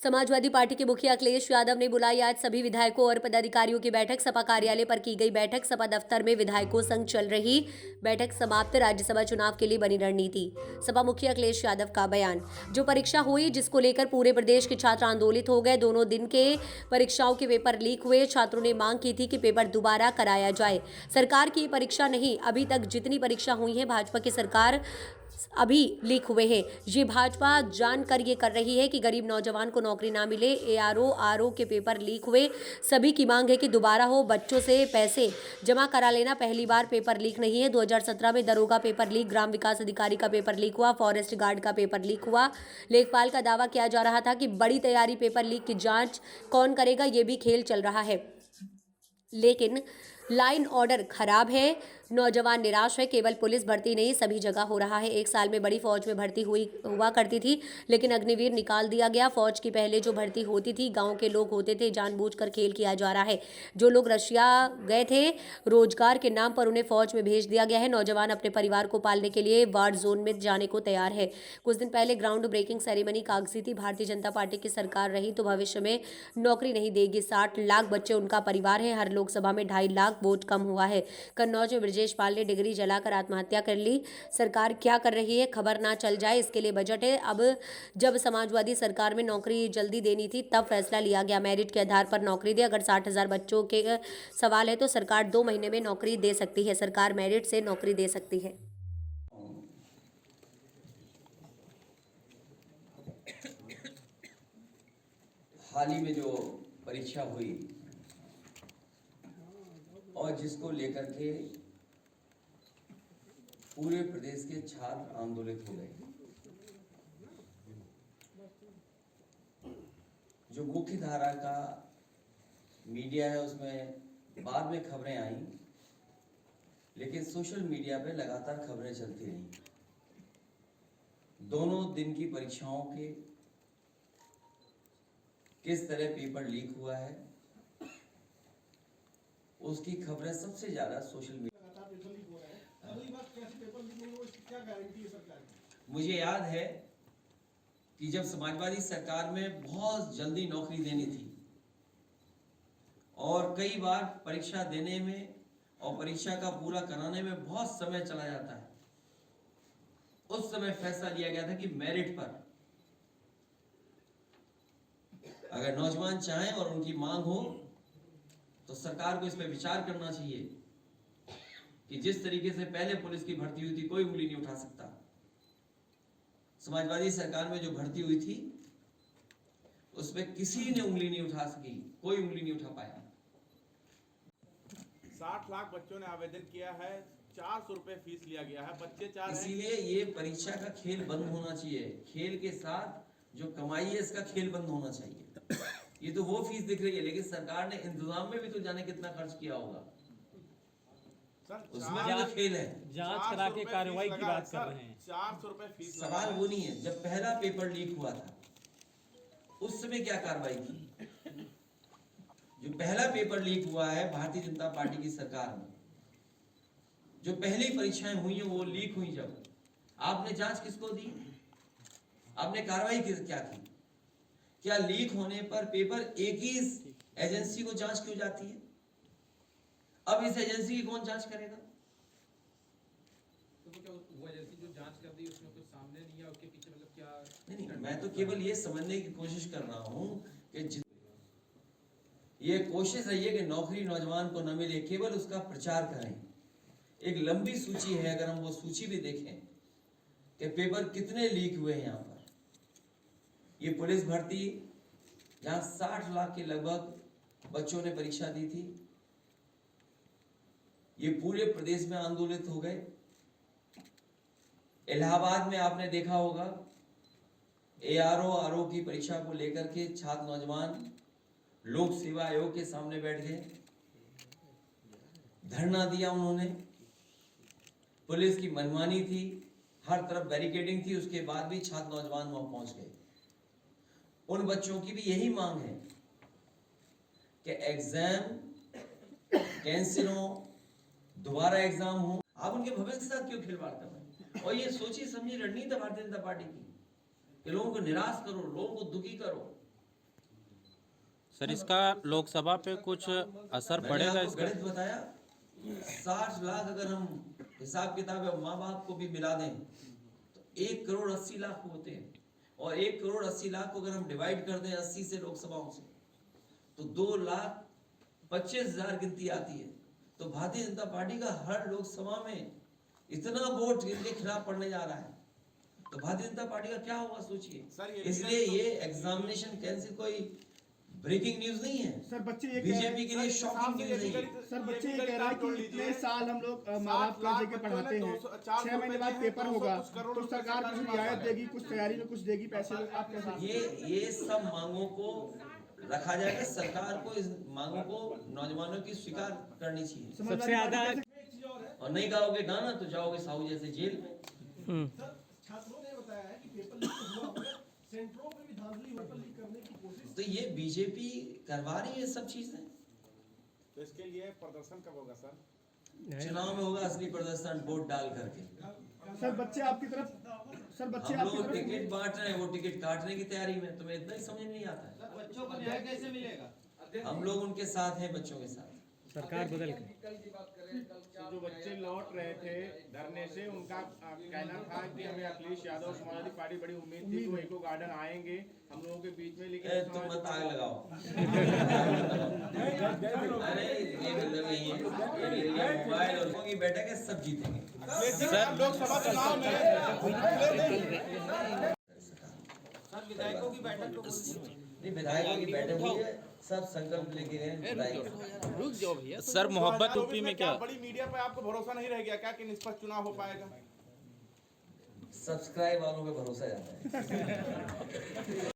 Samajwadi party के मुखिया अखिलेश यादव ने बुलाई आज सभी विधायकों और पदाधिकारियों की बैठक। सपा कार्यालय पर की गई बैठक। सपा दफ्तर में विधायकों संग चल रही बैठक समाप्त। राज्यसभा चुनाव के लिए बनी रणनीति। सपा मुखिया अखिलेश यादव का बयान। जो परीक्षा हुई जिसको लेकर पूरे प्रदेश के छात्र आंदोलित हो गए। दोनों दिन के परीक्षाओं के पेपर लीक हुए। छात्रों ने मांग की थी कि पेपर दोबारा कराया जाए। सरकार की परीक्षा नहीं, अभी तक जितनी परीक्षा हुई है भाजपा की सरकार अभी लीक हुए हैं। ये भाजपा जानकर ये कर रही है कि गरीब नौजवान को नौकरी ना मिले। एआरओ आरओ के पेपर लीक हुए। सभी की मांग है कि दोबारा हो। बच्चों से पैसे जमा करा लेना। पहली बार पेपर लीक नहीं है। 2017 में दरोगा पेपर लीक, ग्राम विकास अधिकारी का पेपर लीक हुआ, फॉरेस्ट गार्ड का पेपर लीक हुआ। लेखपाल का दावा किया जा रहा था कि बड़ी तैयारी, पेपर लीक की जांच कौन करेगा, ये भी खेल चल रहा है। लेकिन लाइन ऑर्डर खराब है। नौजवान निराश है। केवल पुलिस भर्ती नहीं, सभी जगह हो रहा है। एक साल में बड़ी फौज में भर्ती हुआ करती थी, लेकिन अग्निवीर निकाल दिया गया। फौज की पहले जो भर्ती होती थी गांव के लोग होते थे। जानबूझकर खेल किया जा रहा है। जो लोग रशिया गए थे रोजगार के नाम पर, उन्हें फौज में भेज दिया गया है। नौजवान अपने परिवार को पालने के लिए वार जोन में जाने को तैयार है। कुछ दिन पहले ग्राउंड ब्रेकिंग सेरेमनी कागजी थी। भारतीय जनता पार्टी की सरकार रही तो भविष्य में नौकरी नहीं देगी। 60 लाख बच्चे उनका परिवार है। हर लोकसभा में 2.5 लाख वोट कम हुआ है। कन्नौज में ब्रजेश पाल ने डिग्री जलाकर आत्महत्या कर ली। सरकार क्या कर रही है, खबर ना चल जाए, इसके लिए बजट है। अब जब समाजवादी सरकार में नौकरी जल्दी देनी थी तब फैसला लिया गया मेरिट के आधार पर नौकरी दे। अगर 60,000 बच्चों के सवाल है तो सरकार 2 महीने में नौकरी दे सकती है। सरकार मेरिट से नौकरी दे सकती है। हाल ही में जो परीक्षा हुई और जिसको लेकर के पूरे प्रदेश के छात्र आंदोलित हो गए। जो मुख्य धारा का मीडिया है उसमें बाद में खबरें आई, लेकिन सोशल मीडिया पे लगातार खबरें चलती रही। दोनों दिन की परीक्षाओं के किस तरह पेपर लीक हुआ है उसकी खबरें सबसे ज्यादा सोशल मीडिया। मुझे याद है कि जब समाजवादी सरकार में बहुत जल्दी नौकरी देनी थी और कई बार परीक्षा देने में और परीक्षा का पूरा कराने में बहुत समय चला जाता है, उस समय फैसला लिया गया था कि मेरिट पर अगर नौजवान चाहें और उनकी मांग हो तो सरकार को इस पर विचार करना चाहिए कि जिस तरीके से पहले पुलिस की भर्ती हुई थी कोई उंगली नहीं उठा सकता। समाजवादी सरकार में जो भर्ती हुई थी उसमें किसी ने उंगली नहीं उठा सकी, कोई उंगली नहीं उठा पाया। 60 लाख बच्चों ने आवेदन किया है, 400 रुपए फीस लिया गया है, बच्चे 4 हैं। इसीलिए ये परीक्षा का खेल बंद होना चाहिए। खेल के साथ जो कमाई है इसका खेल बंद होना चाहिए। ये तो वो फीस दिख रही है, लेकिन सरकार ने इंतजाम में भी तो जाने कितना खर्च किया होगा, उसमें भी तो खेल है। जांच करा के कार्रवाई की बात कर रहे हैं। 400 रुपए फीस। सवाल वो नहीं है, जब पहला पेपर लीक हुआ था उस समय क्या कार्रवाई की? जो पहला पेपर लीक हुआ है भारतीय जनता पार्टी की सरकार में, जो पहली परीक्षाएं हुई हैं वो लीक हुई, जब आपने जांच किसको दी? आपने कार्रवाई क्या की? क्या लीक होने पर पेपर एक ही एजेंसी को जांच क्यों जाती है? अब इस एजेंसी की कौन जांच करेगा? तो क्या वो एजेंसी जो जांच कर दी उसमें कुछ सामने नहीं है, उसके पीछे मतलब क्या? नहीं, मैं तो केवल ये समझने की कोशिश कर रहा हूं कि ये कोशिश रही है कि नौकरी नौजवान को न मिले, केवल उसका प्रचार करें। एक लंबी सूची है, अगर हम वो सूची भी देखें कि पेपर कितने लीक हुए हैं यहाँ पर। ये पुलिस भर्ती जहां 60 लाख के लगभग बच्चों ने परीक्षा दी थी, ये पूरे प्रदेश में आंदोलित हो गए। इलाहाबाद में आपने देखा होगा एआरओ आरओ की परीक्षा को लेकर के छात्र नौजवान लोक सेवा आयोग के सामने बैठ गए, धरना दिया उन्होंने। पुलिस की मनमानी थी, हर तरफ बैरिकेडिंग थी, उसके बाद भी छात्र नौजवान वहां पहुंच गए। उन बच्चों की भी यही मांग है कि एग्जाम कैंसिल हो, दोबारा एग्जाम हो। आप उनके भविष्य के साथ क्यों खिलवाड़ कर रहे हैं? और ये सोची समझी रणनीति भारतीय जनता पार्टी की कि लोगों को निराश करो, लोगों को दुखी करो। सर इसका लोकसभा पे कुछ असर मैंने पड़ेगा आपको इसका? गणित बताया, 60 लाख अगर हम हिसाब किताब है माँ बाप को भी मिला दें तो 1,80,00,000 होते हैं, और 1,80,00,000 को अगर हम डिवाइड कर दें 80 से लोकसभाओं से तो 2,25,000 गिनती आती है। तो भारतीय जनता पार्टी का हर लोकसभा में इतना वोट इनके खिलाफ पड़ने जा रहा है, तो भारतीय जनता पार्टी का क्या होगा सर, सोचिए। ये इसलिए ये एग्जामिनेशन कैंसिल कोई ब्रेकिंग न्यूज नहीं है, सर बच्चे ये बीजेपी के लिए शॉकिंग न्यूज नहीं है। सर बच्चे ये कह रहे हैं कि इतने साल हम लोग माँ बाप को लेके पढ़ाते हैं, 6 महीने बाद पेपर होगा तो सरकार कुछ रियायत देगी, कुछ तैयारी में कुछ देगी पैसे, आप कैसे? ये सब मांगों को रखा जाएगा, सरकार को इस मांगों को नौजवानों की स्वीकार करनी चाहिए। सबसे ज्यादा और नहीं गाओगे गाना तो जाओगे साहू जैसे जेल में। छात्रों ने बताया है कि पेपर लीक हुआ होगा, सेंटरों में भी धांधली पेपर लीक करने की कोशिश। तो ये बीजेपी करवा रही है सब चीजें। तो इसके लिए प्रदर्शन कब होगा सर? चुनाव में होगा असली प्रदर्शन, वोट डाल करके। सर बच्चे आपकी तरफ, सर बच्चे हम आपकी लोग तरफ टिकट बांट रहे हैं, वो टिकट काटने की तैयारी में, तुम्हें इतना ही समझ में नहीं आता है। बच्चों को न्याय कैसे मिलेगा? हम लोग उनके साथ हैं, बच्चों के साथ। सरकार बदल के कल की बात करें, कल क्या जो बच्चे लौट रहे थे धरने से, उनका कहना था कि हमें अखिलेश यादव समाजवादी पार्टी बड़ी उम्मीद थी कि इको गार्डन आएंगे हम लोगों के बीच में, लेकिन तुम मत आग लगाओ। अरे ये मतलब नहीं है, ये मोबाइल और की बैठक है, सब जीतेंगे। सर लोकसभा चुनाव में विधायकों की बैठक नहीं, विधायकों की बैठक हुई है, सब संकल्प लेके गए। सर मोहब्बत यूपी में क्या? बड़ी मीडिया पे आपको भरोसा नहीं रह गया क्या कि निष्पक्ष चुनाव हो पाएगा? सब्सक्राइब वालों पे भरोसा जाता है।